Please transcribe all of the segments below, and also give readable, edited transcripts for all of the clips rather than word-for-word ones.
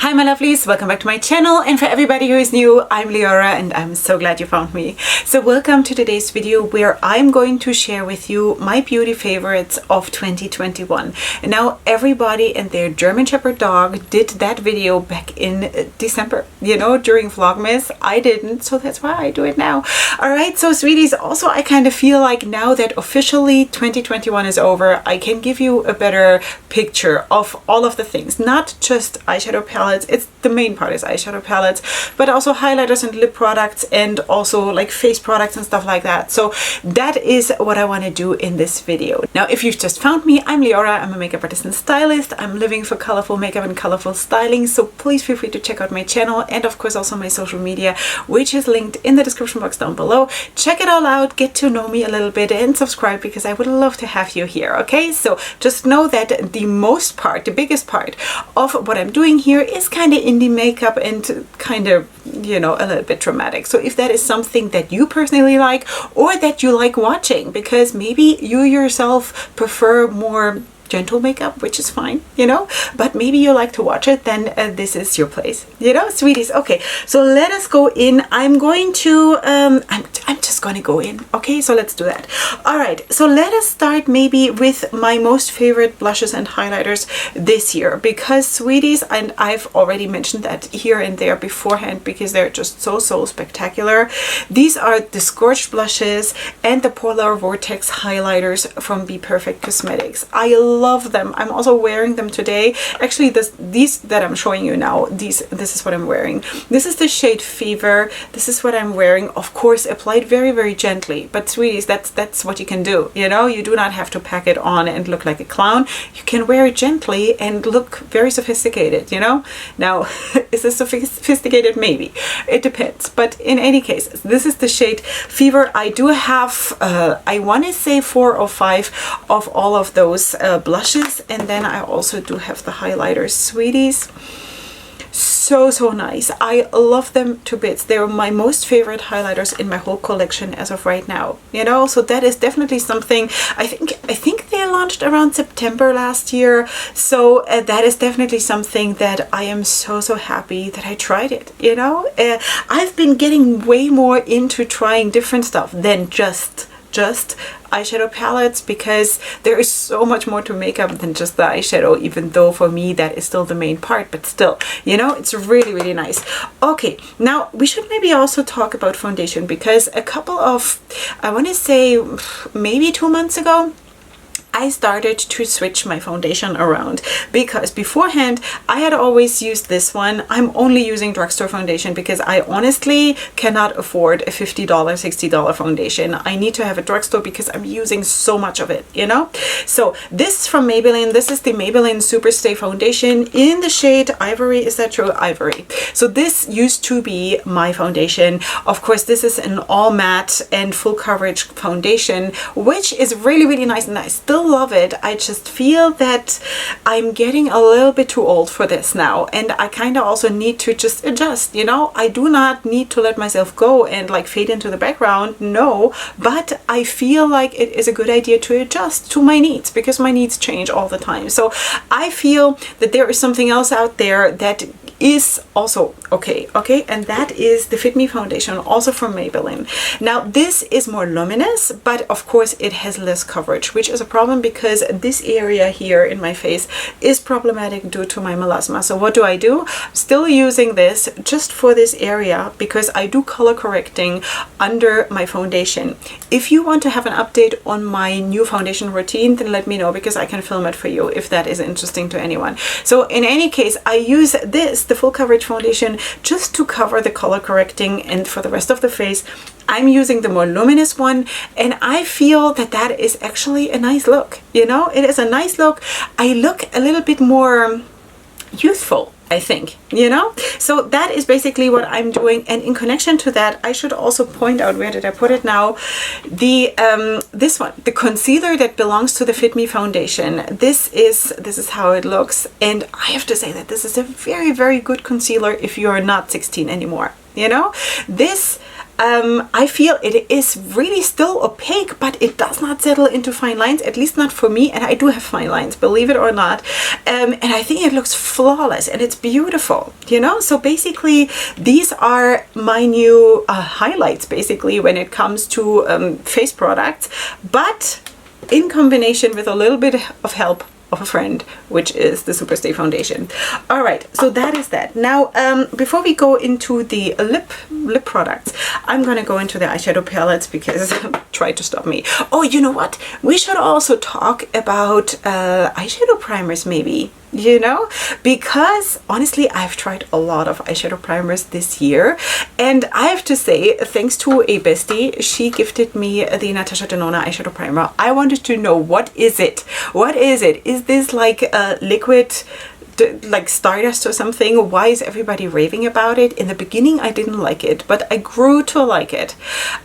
Hi my lovelies, welcome back to my channel, and for everybody who is new, I'm Leorah and I'm so glad you found me. So welcome to today's video where I'm going to share with you my beauty favorites of 2021. And now everybody and their German Shepherd dog did that video back in December, you know, during Vlogmas. I didn't, so that's why I do it now. Alright, so sweeties, also I kind of feel like now that officially 2021 is over, I can give you a better picture of all of the things, not just eyeshadow palettes. It's the main part is eyeshadow palettes, but also highlighters and lip products and also like face products and stuff like that. So that is what I want to do in this video. Now, if you've just found me, I'm Leorah. I'm a makeup artist and stylist. I'm living for colorful makeup and colorful styling. So please feel free to check out my channel and of course also my social media, which is linked in the description box down below. Check it all out, get to know me a little bit and subscribe because I would love to have you here. Okay, so just know that the most part, the biggest part of what I'm doing here is kind of indie makeup and kind of, you know, a little bit dramatic. So if that is something that you personally like or that you like watching, because maybe you yourself prefer more gentle makeup, which is fine, you know, but maybe you like to watch it, then this is your place, you know, sweeties. Okay, so let us go in. I'm going to I'm just going to go in. Okay, so let's do that. All right, so let us start maybe with my most favorite blushes and highlighters this year, because sweeties, and I've already mentioned that here and there beforehand because they're just so spectacular. These are the Scorched blushes and the Polar Vortex highlighters from Be Perfect Cosmetics. I love them. I'm also wearing them today. Actually, these that I'm showing you now, this is what I'm wearing. This is the shade Fever. This is what I'm wearing, of course applied very gently, but sweeties, that's what you can do, you know. You do not have to pack it on and look like a clown. You can wear it gently and look very sophisticated, you know. Now is this sophisticated? Maybe it depends, but in any case, this is the shade Fever. I do have I want to say 4 or 5 of all of those blushes, and then I also do have the highlighters, sweeties. So nice. I love them to bits. They're my most favorite highlighters in my whole collection as of right now, you know. So that is definitely something. I think they launched around September last year, so that is definitely something that I am so happy that I tried it, you know. I've been getting way more into trying different stuff than just eyeshadow palettes, because there is so much more to makeup than just the eyeshadow, even though for me that is still the main part, but still, you know, it's really nice. Okay, now we should maybe also talk about foundation, because a couple of, I want to say maybe 2 months ago, I started to switch my foundation around, because beforehand I had always used this one. I'm only using drugstore foundation because I honestly cannot afford a $50, $60 foundation. I need to have a drugstore because I'm using so much of it, you know. So this is from Maybelline. This is the Maybelline Superstay foundation in the shade Ivory. Is that true? Ivory. So this used to be my foundation. Of course, this is an all matte and full coverage foundation, which is really nice, and I still love it. I just feel that I'm getting a little bit too old for this now, and I kind of also need to just adjust, you know. I do not need to let myself go and like fade into the background, no, but I feel like it is a good idea to adjust to my needs, because my needs change all the time. So I feel that there is something else out there that is also okay, and that is the Fit Me foundation, also from Maybelline. Now this is more luminous, but of course it has less coverage, which is a problem because this area here in my face is problematic due to my melasma. So what do? I'm still using this just for this area because I do color correcting under my foundation. If you want to have an update on my new foundation routine, then let me know, because I can film it for you if that is interesting to anyone. So in any case, I use this, the full coverage foundation, just to cover the color correcting, and for the rest of the face I'm using the more luminous one, and I feel that that is actually a nice look, you know. It is a nice look. I look a little bit more youthful, I think, you know. So that is basically what I'm doing, and in connection to that I should also point out, where did I put it now, the this one, the concealer that belongs to the Fit Me foundation. This is how it looks, and I have to say that this is a very good concealer if you're not 16 anymore, you know. This I feel it is really still opaque, but it does not settle into fine lines, at least not for me, and I do have fine lines, believe it or not. And I think it looks flawless and it's beautiful, you know? So basically, these are my new highlights, basically, when it comes to face products, but in combination with a little bit of help of a friend, which is the Superstay foundation. All right, so that is that. Now, before we go into the lip products, I'm gonna go into the eyeshadow palettes because try to stop me. Oh, you know what? We should also talk about eyeshadow primers, maybe. You know, because honestly, I've tried a lot of eyeshadow primers this year, and I have to say, thanks to a bestie, she gifted me the Natasha Denona eyeshadow primer. I wanted to know, what is it? What is it? Is this like a liquid, like Stardust or something? Why is everybody raving about it? In the beginning, I didn't like it, but I grew to like it.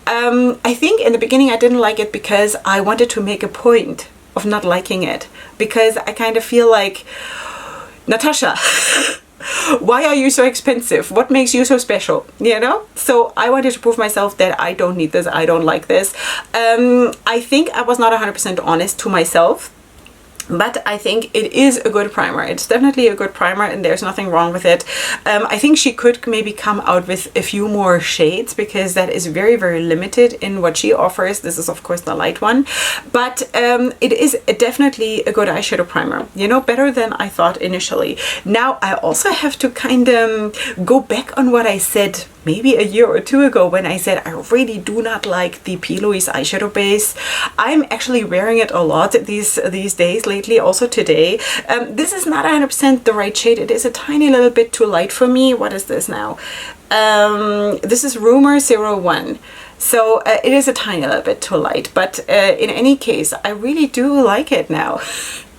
I think in the beginning, I didn't like it because I wanted to make a point of not liking it, because I kind of feel like, Natasha, why are you so expensive? What makes you so special? You know? So I wanted to prove myself that I don't need this, I don't like this. I think I was not 100% honest to myself, but I think it is a good primer. It's definitely a good primer and there's nothing wrong with it. I think she could maybe come out with a few more shades, because that is very, very limited in what she offers. This is of course the light one, but it is definitely a good eyeshadow primer, you know, better than I thought initially. Now I also have to kind of go back on what I said maybe a year or two ago when I said I really do not like the Peelies eyeshadow base. I'm actually wearing it a lot these days, lately, also today. This is not 100% the right shade. It is a tiny little bit too light for me. What is this now? This is Rumor 01. So it is a tiny little bit too light, but in any case, I really do like it now.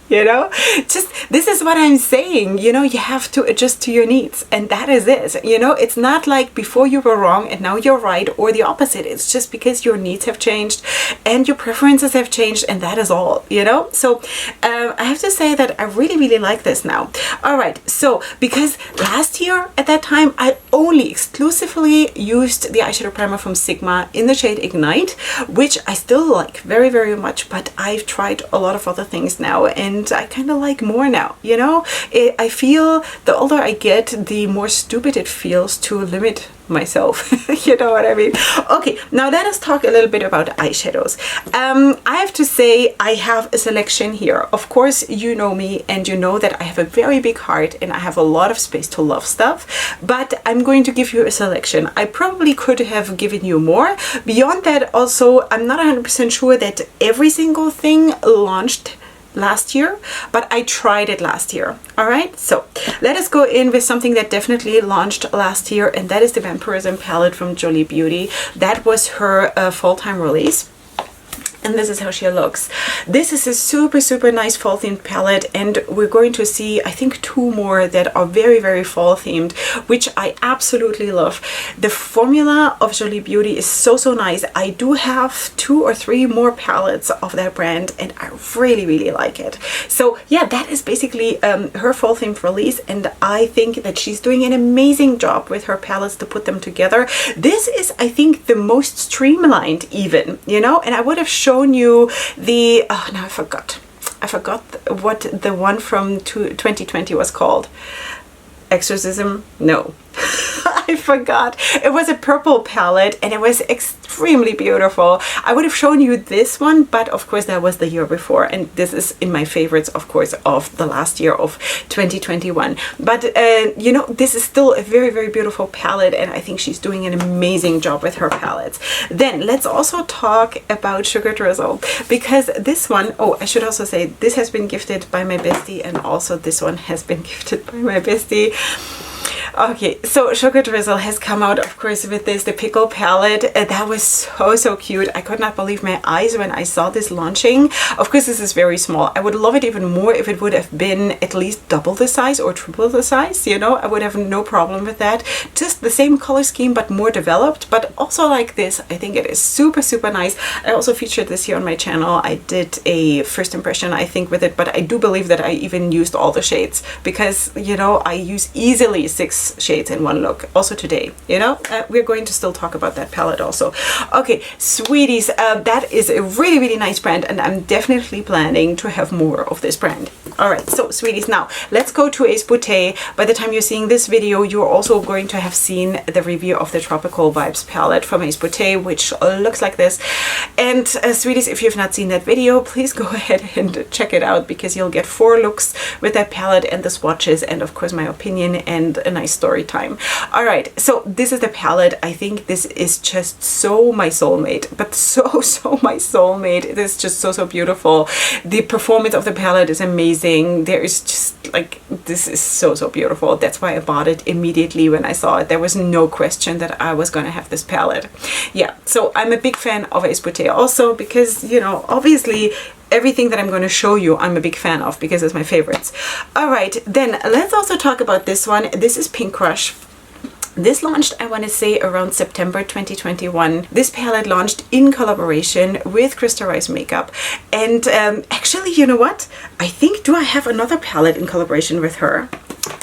You know, just this is what I'm saying, you know, you have to adjust to your needs, and that is it. You know, it's not like before you were wrong and now you're right, or the opposite. It's just because your needs have changed and your preferences have changed, and that is all, you know. So I have to say that I really, really like this now. All right, so because last year at that time I only exclusively used the eyeshadow primer from Sigma in the shade Ignite, which I still like very, very much, but I've tried a lot of other things now, and I kind of like more now, you know. I feel the older I get, the more stupid it feels to limit myself. You know what I mean? Okay, now let us talk a little bit about eyeshadows. I have to say I have a selection here. Of course, you know me and you know that I have a very big heart and I have a lot of space to love stuff, but I'm going to give you a selection. I probably could have given you more. Beyond that, also, I'm not 100% sure that every single thing launched last year, but I tried it last year. All right, so let us go in with something that definitely launched last year, and that is the Vampirism palette from Jolie Beauty. That was her full-time release. And this is how she looks. This is a super, super nice fall themed palette, and we're going to see, I think, 2 more that are very, very fall themed, which I absolutely love. The formula of Jolie Beauty is so, so nice. I do have 2 or 3 more palettes of that brand, and I really, really like it. So yeah, that is basically her fall themed release, and I think that she's doing an amazing job with her palettes to put them together. This is, I think, the most streamlined even, you know, and I would have shown you the, oh, now I forgot what the one from 2020 was called. Exorcism? No. I forgot. It was a purple palette and it was extremely beautiful. I would have shown you this one, but of course that was the year before, and this is in my favorites, of course, of the last year of 2021. But you know, this is still a very, very beautiful palette, and I think she's doing an amazing job with her palettes. Then let's also talk about Sugar Drizzle, because this one, oh, I should also say this has been gifted by my bestie, and also this one has been gifted by my bestie. Okay, so Sugar Drizzle has come out, of course, with this, the Pickle palette. That was so, so cute. I could not believe my eyes when I saw this launching. Of course, this is very small. I would love it even more if it would have been at least double the size or triple the size, you know. I would have no problem with that. Just the same color scheme, but more developed, but also like this. I think it is super, super nice. I also featured this here on my channel. I did a first impression, I think, with it, but I do believe that I even used all the shades because, you know, I use easily 6 6 shades in one look also today, you know. We're going to still talk about that palette also. Okay, sweeties, that is a really, really nice brand, and I'm definitely planning to have more of this brand. All right, so sweeties, now let's go to Ace Beauté. By the time you're seeing this video, you're also going to have seen the review of the Tropical Vibes palette from Ace Beauté, which looks like this. And sweeties, if you've not seen that video, please go ahead and check it out, because you'll get 4 looks with that palette and the swatches, and of course my opinion and a nice story time. All right, so this is the palette. I think this is just so my soulmate, but so my soulmate. It is just so beautiful. The performance of the palette is amazing. There is just like, this is so beautiful. That's why I bought it immediately when I saw it. There was no question that I was gonna have this palette. Yeah, so I'm a big fan of Ace Beauté also, because, you know, obviously everything that I'm going to show you I'm a big fan of, because it's my favorites. All right, then let's also talk about this one. This is Pink Crush. This launched, I want to say, around September 2021. This palette launched in collaboration with Crystal Rice Makeup. And actually, you know what? I think, do I have another palette in collaboration with her?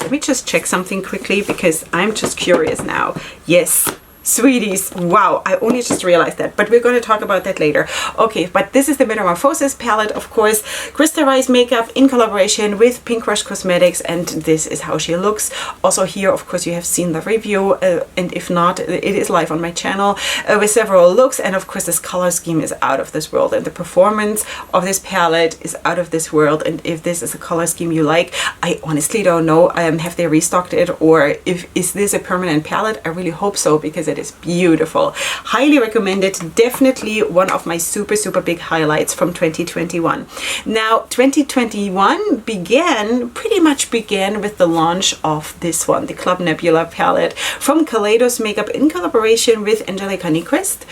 Let me just check something quickly, because I'm just curious now. Yes. Sweeties, wow, I only just realized that, but we're going to talk about that later. Okay, but this is the Metamorphosis palette, of course, Crystal Rice Makeup in collaboration with Pink Crush Cosmetics, and this is how she looks. Also here, of course, you have seen the review, and if not, it is live on my channel with several looks, and of course this color scheme is out of this world, and the performance of this palette is out of this world. And if this is a color scheme you like, I honestly don't know, have they restocked it, or is this a permanent palette? I really hope so, because it is beautiful. Highly recommended. Definitely one of my super big highlights from 2021. Now 2021 pretty much began with the launch of this one, the Club Nebula palette from Kaleidos Makeup in collaboration with Angelica Nyquist,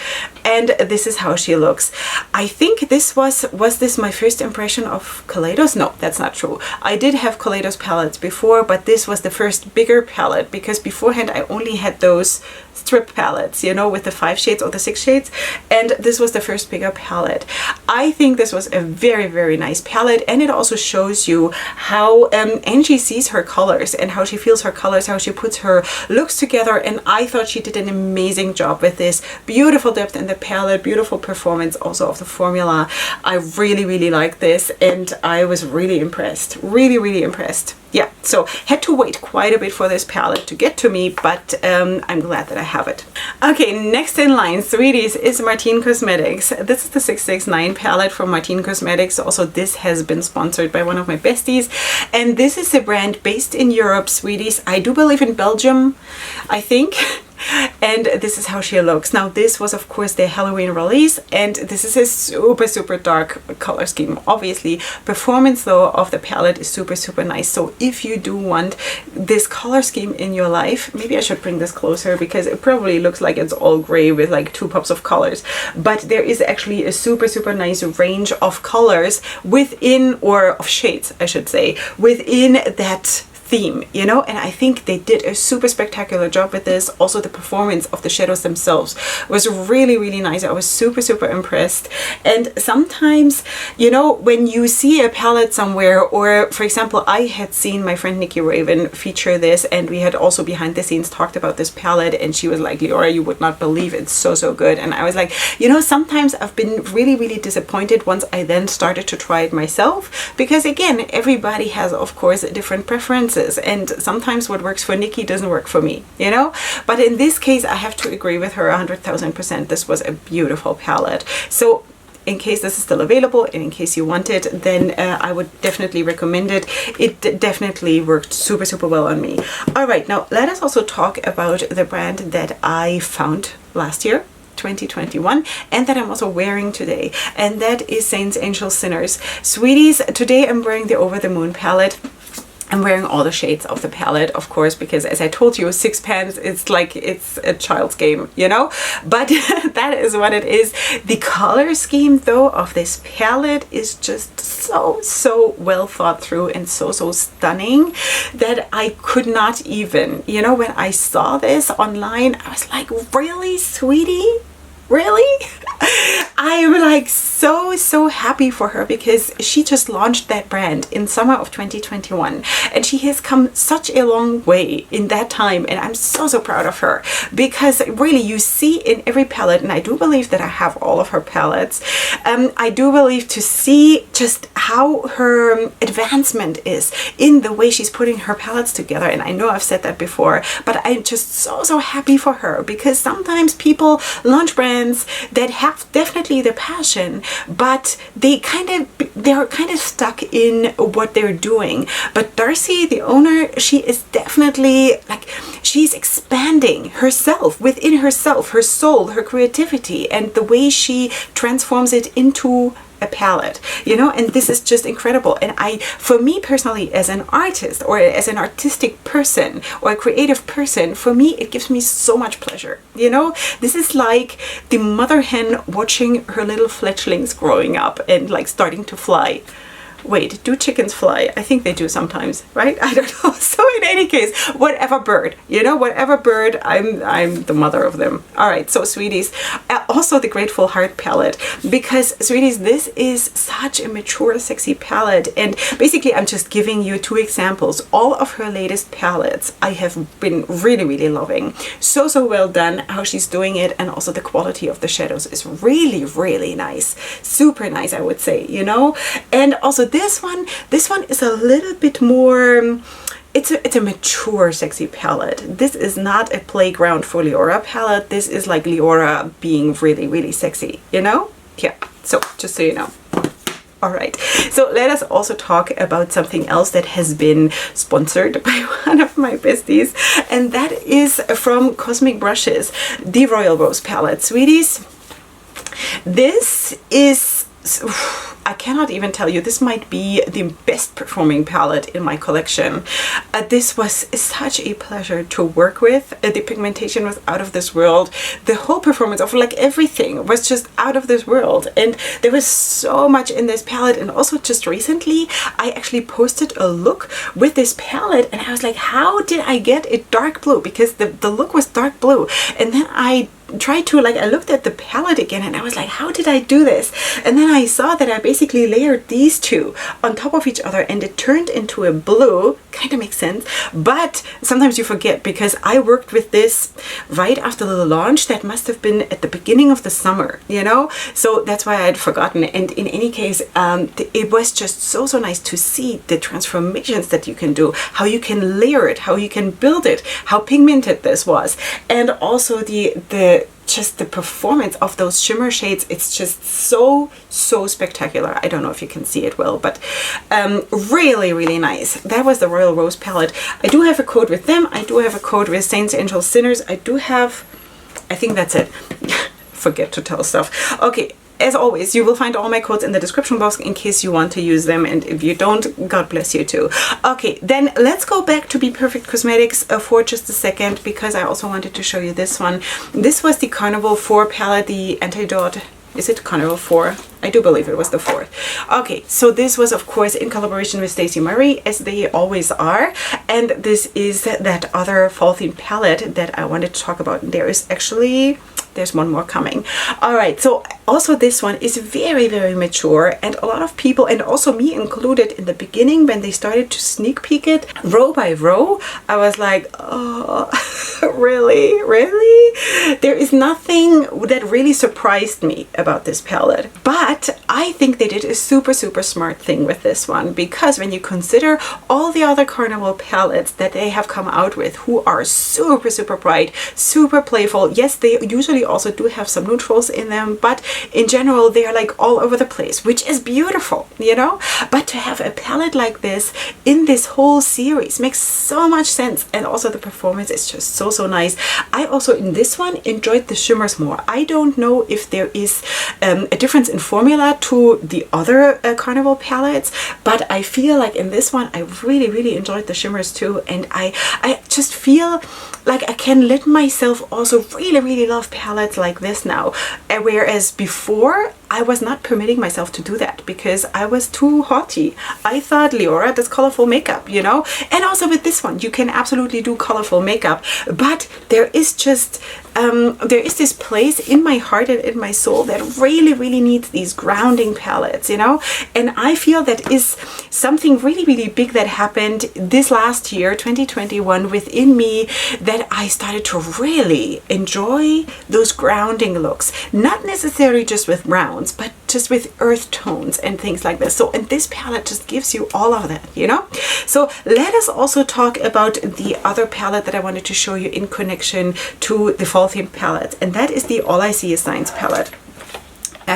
and this is how she looks. I think this was this my first impression of Kaleidos? No, that's not true. I did have Kaleidos palettes before, but this was the first bigger palette, because beforehand I only had those strip palettes, you know, with the 5 shades or the 6 shades, and this was the first bigger palette. I think this was a very nice palette, and it also shows you how Angie sees her colors and how she feels her colors, how she puts her looks together, and I thought she did an amazing job with this. Beautiful depth in the palette, beautiful performance also of the formula. I really like this, and I was really impressed, really impressed. Yeah, so had to wait quite a bit for this palette to get to me, but I'm glad that I have it. Okay, next in line, sweeties, is Martine Cosmetics. This is the 669 palette from Martine Cosmetics. Also, this has been sponsored by one of my besties, and this is a brand based in Europe, sweeties. I do believe in Belgium, I think. And this is how she looks. Now this was of course the Halloween release, and this is a super dark color scheme. Obviously, performance though of the palette is super nice. So if you do want this color scheme in your life, maybe I should bring this closer, because it probably looks like it's all gray with like 2 pops of colors, but there is actually a super nice range of colors within, or of shades I should say, within that theme, you know, and I think they did a super spectacular job with this. Also, the performance of the shadows themselves was really nice. I was super impressed. And sometimes, you know, when you see a palette somewhere, or for example, I had seen my friend Nikki Raven feature this, and we had also behind the scenes talked about this palette, and she was like, Leorah, you would not believe it's so good. And I was like, you know, sometimes I've been really disappointed once I then started to try it myself, because again, everybody has of course different preferences, and sometimes what works for Nikki doesn't work for me, you know. But in this case, I have to agree with her 100,000%. This was a beautiful palette. So in case this is still available, and in case you want it, then I would definitely recommend it. It definitely worked super well on me. All right, now let us also talk about the brand that I found last year, 2021, and that I'm also wearing today, and that is Saints, Angels, Sinners. Sweeties, today I'm wearing the Over the Moon palette. I'm wearing all the shades of the palette, of course, because as I told you, 6 pans, it's like it's a child's game, you know, but that is what it is. The color scheme though of this palette is just so well thought through and so stunning that I could not even, you know, when I saw this online, I was like, really, sweetie? Really? I'm like so happy for her, because she just launched that brand in summer of 2021, and she has come such a long way in that time, and I'm so proud of her, because really you see in every palette, and I do believe that I have all of her palettes, I do believe to see just how her advancement is in the way she's putting her palettes together. And I know I've said that before, but I'm just so happy for her, because sometimes people launch brands that have definitely the passion, but they're kind of stuck in what they're doing. But Darcy, the owner, she is definitely like, she's expanding herself within herself, her soul, her creativity, and the way she transforms it into a palette, you know, and this is just incredible. And for me personally, as an artist or as an artistic person or a creative person, for me it gives me so much pleasure, you know. This is like the mother hen watching her little fledglings growing up and like starting to fly. Wait, do chickens fly? I think they do sometimes, right? I don't know. So in any case, whatever bird, you know, whatever bird, I'm the mother of them. All right, so sweeties, also the Grateful Heart palette, because sweeties, this is such a mature, sexy palette. And basically, I'm just giving you two examples. All of her latest palettes, I have been really loving. So well done how she's doing it, and also the quality of the shadows is really nice, super nice, I would say, you know. And also this one is a little bit more, it's a mature sexy palette. This is not a playground for Leorah palette. This is like Leorah being really sexy, you know. Yeah, so just so you know. All right, so let us also talk about something else that has been sponsored by one of my besties, and that is from Cosmic Brushes, the Royal Rose palette. Sweeties, this is, I cannot even tell you, this might be the best performing palette in my collection. This was such a pleasure to work with. The pigmentation was out of this world. The whole performance of like everything was just out of this world, and there was so much in this palette. And also just recently I actually posted a look with this palette, and I was like, how did I get it dark blue? Because the look was dark blue, and then I tried to, like, I looked at the palette again and I was like, how did I do this? And then I saw that I basically layered these two on top of each other, and it turned into a blue. Kind of makes sense, but sometimes you forget, because I worked with this right after the launch. That must have been at the beginning of the summer, you know, so that's why I had forgotten. And in any case, it was just so nice to see the transformations that you can do, how you can layer it, how you can build it, how pigmented this was, and also just the performance of those shimmer shades. It's just so spectacular. I don't know if you can see it well, but really nice. That was the Royal Rose palette. I do have a code with them. I do have a code with Saints, Angels, Sinners. I think that's it. Forget to tell stuff. Okay. As always, you will find all my codes in the description box in case you want to use them, and if you don't, God bless you too. Okay, then let's go back to Be Perfect Cosmetics for just a second, because I also wanted to show you this one. This was the Carnival 4 palette, the Antidote. Is it Carnival 4? I do believe it was the 4th. Okay, so this was of course in collaboration with Stacey Murray, as they always are, and this is that other fall theme palette that I wanted to talk about. There's one more coming. All right, so also this one is very mature, and a lot of people, and also me included, in the beginning when they started to sneak peek it row by row, I was like, oh, really? There is nothing that really surprised me about this palette, but I think they did a super smart thing with this one, because when you consider all the other Carnival palettes that they have come out with, who are super bright, super playful. Yes, they usually also do have some neutrals in them, but in general they are like all over the place, which is beautiful, you know. But to have a palette like this in this whole series makes so much sense, and also the performance is just so nice. I also in this one enjoyed the shimmers more. I don't know if there is a difference in formula to the other Carnival palettes, but I feel like in this one I really enjoyed the shimmers too, and I just feel like I can let myself also really love palettes like this now, whereas before I was not permitting myself to do that because I was too haughty. I thought, Leorah does colorful makeup, you know? And also with this one, you can absolutely do colorful makeup, but there is just, there is this place in my heart and in my soul that really needs these grounding palettes, you know? And I feel that is something really big that happened this last year, 2021, within me, that I started to really enjoy those grounding looks. Not necessarily just with brown, but just with earth tones and things like this. So, and this palette just gives you all of that, you know? So let us also talk about the other palette that I wanted to show you in connection to the fall theme palette, and that is the All I See Is Signs palette.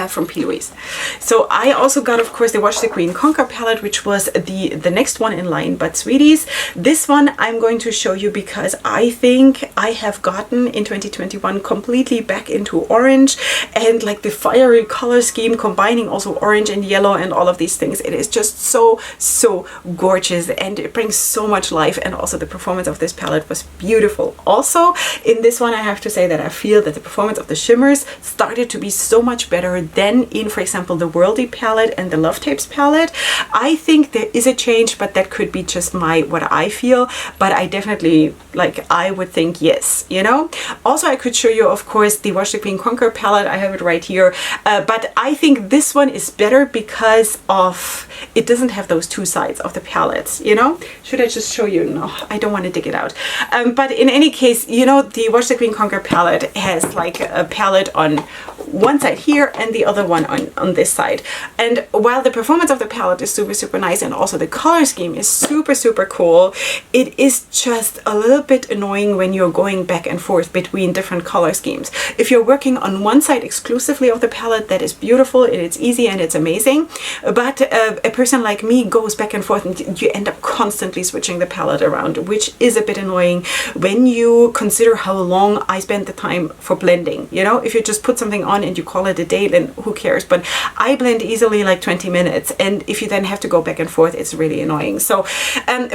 From Peelies. So I also got, of course, the Watch the Queen Conquer palette, which was the next one in line. But sweeties, this one I'm going to show you because I think I have gotten in 2021 completely back into orange, and like the fiery color scheme combining also orange and yellow and all of these things. It is just so gorgeous, and it brings so much life, and also the performance of this palette was beautiful. Also in this one I have to say that I feel that the performance of the shimmers started to be so much better than in, for example, the Worldy palette and the Love Tapes palette. I think there is a change, but that could be just what I feel, but I definitely, like, I would think yes, you know? Also, I could show you, of course, the Watch the Queen Conquer palette. I have it right here, but I think this one is better because of, it doesn't have those two sides of the palettes, you know? Should I just show you? No, I don't want to dig it out. But in any case, you know, the Watch the Queen Conquer palette has like a palette on one side here and the other one on this side. And while the performance of the palette is super nice, and also the color scheme is super cool, it is just a little bit annoying when you're going back and forth between different color schemes. If you're working on one side exclusively of the palette, that is beautiful, it's easy and it's amazing. But a person like me goes back and forth, and you end up constantly switching the palette around, which is a bit annoying when you consider how long I spend the time for blending. You know, if you just put something on and you call it a day, then who cares? But I blend easily like 20 minutes, and if you then have to go back and forth, it's really annoying. So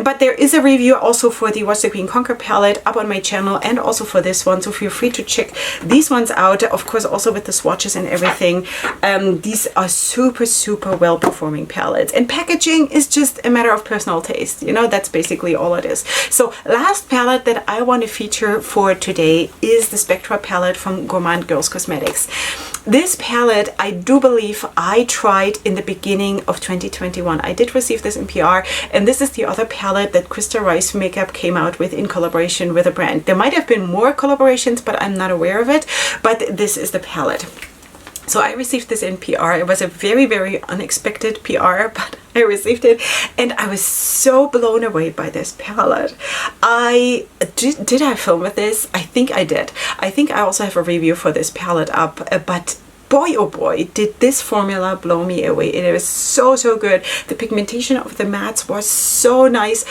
but there is a review also for the Watch the Queen Conquer palette up on my channel, and also for this one, so feel free to check these ones out, of course, also with the swatches and everything. These are super well performing palettes, and packaging is just a matter of personal taste, you know? That's basically all it is. So last palette that I want to feature for today is the Spectra palette from Gourmande Girls Cosmetics. This palette, I do believe I tried in the beginning of 2021. I did receive this in PR, and this is the other palette that Krista Rice Makeup came out with in collaboration with a brand. There might have been more collaborations, but I'm not aware of it, but this is the palette. So I received this in PR. It was a very unexpected PR, but I received it, and I was so blown away by this palette. Did I film with this? I think I did. I think I also have a review for this palette up, but boy oh boy, did this formula blow me away. It was so good. The pigmentation of the mattes was so nice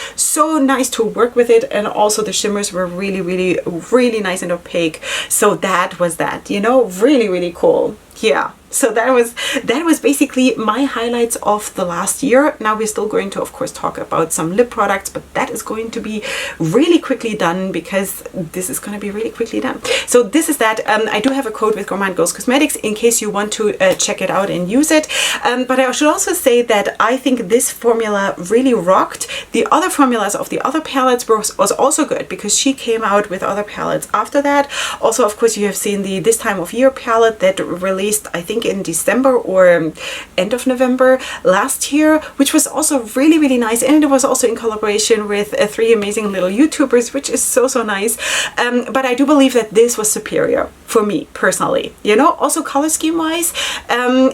to work with it, and also the shimmers were really nice and opaque. So that was that, you know, really cool. Yeah, so that was basically my highlights of the last year. Now we're still going to, of course, talk about some lip products, but that is going to be really quickly done, because this is going to be really quickly done. So this is that. I do have a code with Gourmande Girls Cosmetics in case you want to check it out and use it. But I should also say that I think this formula really rocked. The other formulas of the other palettes was also good, because she came out with other palettes after that. Also, of course, you have seen the This Time of Year palette that released, I think, in December or end of November last year, which was also really nice, and it was also in collaboration with 3 amazing little YouTubers, which is so nice. But I do believe that this was superior for me personally, you know, also color scheme wise,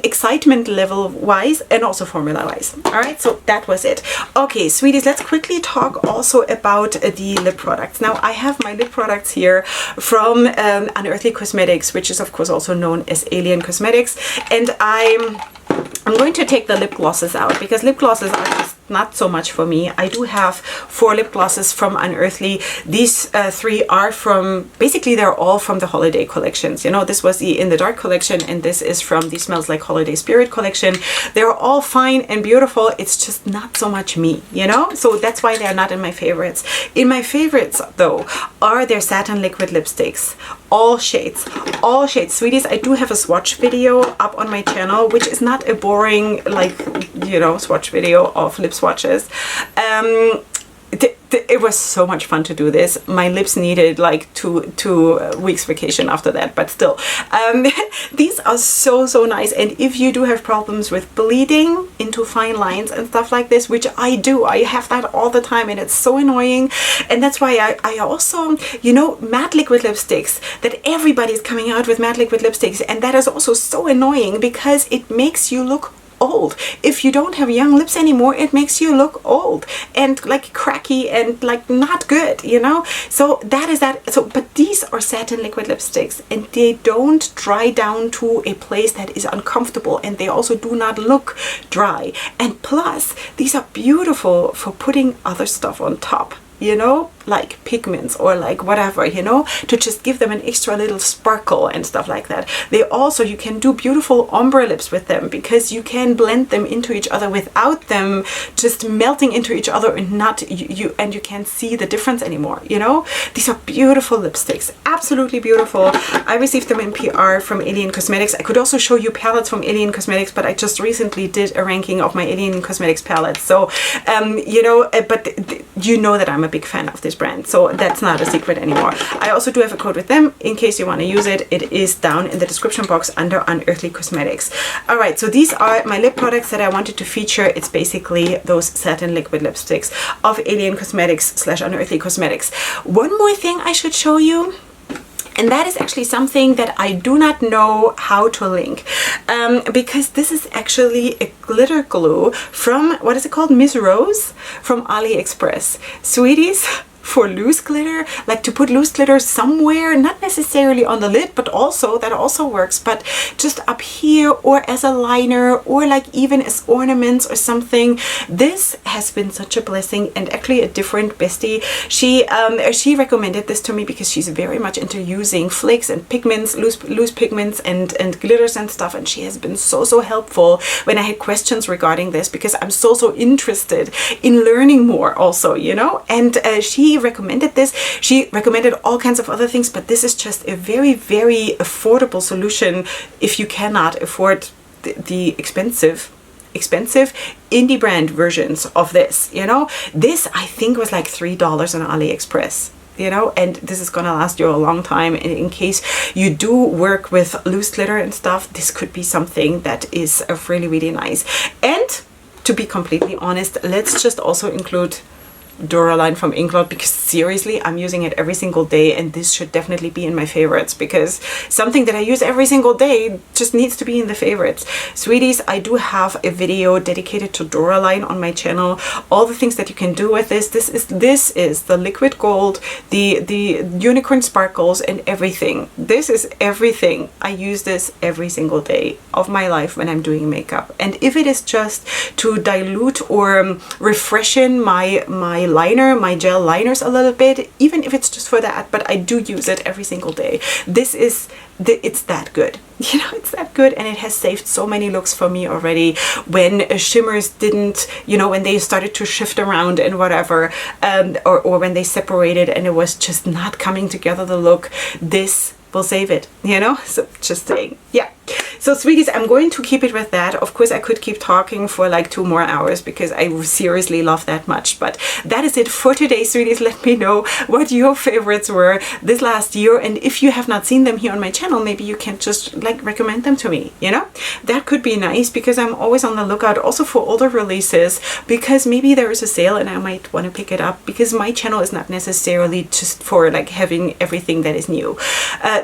excitement level wise, and also formula wise. All right, so that was it. Okay, sweeties, let's quickly talk also about the lip products. Now I have my lip products here from Unearthly Cosmetics, which is of course also known as Alien Cosmetics, and I'm going to take the lip glosses out, because lip glosses are just not so much for me. I do have 4 lip glosses from Unearthly. These 3 are from, basically they're all from the holiday collections. You know, this was the In the Dark collection, and this is from the Smells Like Holiday Spirit collection. They're all fine and beautiful. It's just not so much me, you know? So that's why they're not in my favorites. In my favorites though are their satin liquid lipsticks. All shades, all shades. Sweeties, I do have a swatch video up on my channel, which is not a boring, like, you know, swatch video of lip swatches. It was so much fun to do this. My lips needed like two weeks vacation after that, but still, these are so nice. And if you do have problems with bleeding into fine lines and stuff like this, which I do, I have that all the time, and it's so annoying. And that's why I also, you know, matte liquid lipsticks, that everybody's coming out with matte liquid lipsticks, and that is also so annoying because it makes you look old. If you don't have young lips anymore, it makes you look old and like cracky and like not good, you know? So that is that. So, but these are satin liquid lipsticks, and they don't dry down to a place that is uncomfortable, and they also do not look dry. And plus, these are beautiful for putting other stuff on top, you know, like pigments or like whatever, you know, to just give them an extra little sparkle and stuff like that. They also, you can do beautiful ombre lips with them because you can blend them into each other without them just melting into each other and not you can't see the difference anymore, you know. These are beautiful lipsticks, absolutely beautiful. I received them in PR from Alien Cosmetics. I could also show you palettes from Alien Cosmetics, but I just recently did a ranking of my Alien Cosmetics palettes, so you know, but you know that I'm a big fan of this brand, so that's not a secret anymore. I also do have a code with them in case you want to use it. It is down in the description box under Unearthly Cosmetics. All right, so these are my lip products that I wanted to feature. It's basically those satin liquid lipsticks of Alien Cosmetics / Unearthly Cosmetics. One more thing I should show you, and that is actually something that I do not know how to link, because this is actually a glitter glue from, what is it called? Miss Rose from AliExpress. Sweeties, for loose glitter, like to put loose glitter somewhere, not necessarily on the lid, but also that also works, but just up here or as a liner or like even as ornaments or something. This has been such a blessing, and actually a different bestie, she recommended this to me because she's very much into using flakes and pigments, loose pigments and glitters and stuff, and she has been so helpful when I had questions regarding this, because I'm so interested in learning more also, you know. And she recommended this. She recommended all kinds of other things, but this is just a very affordable solution if you cannot afford the expensive indie brand versions of this, you know. This I think was like $3 on AliExpress, you know, and this is gonna last you a long time. And in case you do work with loose glitter and stuff, this could be something that is really nice. And to be completely honest, let's just also include Duraline from Inglot, because seriously, I'm using it every single day, and this should definitely be in my favorites, because something that I use every single day just needs to be in the favorites. Sweeties, I do have a video dedicated to Duraline on my channel. All the things that you can do with this. This is the liquid gold, the unicorn sparkles, and everything. This is everything. I use this every single day of my life when I'm doing makeup, and if it is just to dilute or refreshen my liner, my gel liners a little bit, even if it's just for that, but I do use it every single day. This is it's that good, you know, it's that good, and it has saved so many looks for me already when shimmers didn't, you know, when they started to shift around and whatever, or when they separated and it was just not coming together, the look. This will save it, you know. So just saying, yeah. So sweeties, I'm going to keep it with that. Of course, I could keep talking for like 2 more hours because I seriously love that much, but that is it for today, sweeties. Let me know what your favorites were this last year, and if you have not seen them here on my channel, maybe you can just like recommend them to me, you know. That could be nice, because I'm always on the lookout also for older releases, because maybe there is a sale and I might want to pick it up, because my channel is not necessarily just for like having everything that is new.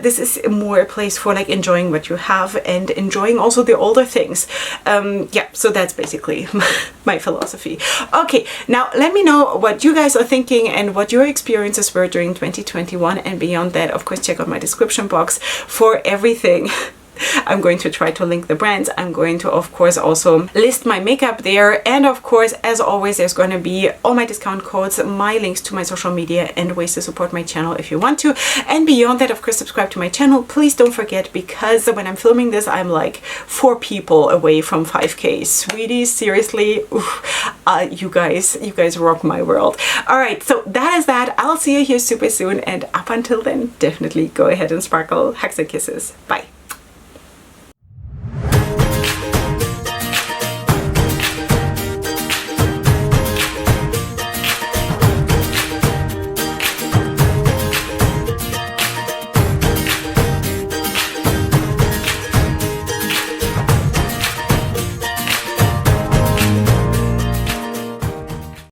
This is more a place for like enjoying what you have and enjoying also the older things. Yeah, so that's basically my philosophy. Okay, now let me know what you guys are thinking and what your experiences were during 2021, and beyond that, of course, check out my description box for everything I'm going to try to link the brands. I'm going to, of course, also list my makeup there. And of course, as always, there's going to be all my discount codes, my links to my social media, and ways to support my channel if you want to. And beyond that, of course, subscribe to my channel. Please don't forget, because when I'm filming this, I'm like 4 people away from 5K. Sweetie, seriously, you guys rock my world. All right, so that is that. I'll see you here super soon. And up until then, definitely go ahead and sparkle. Hugs and kisses. Bye.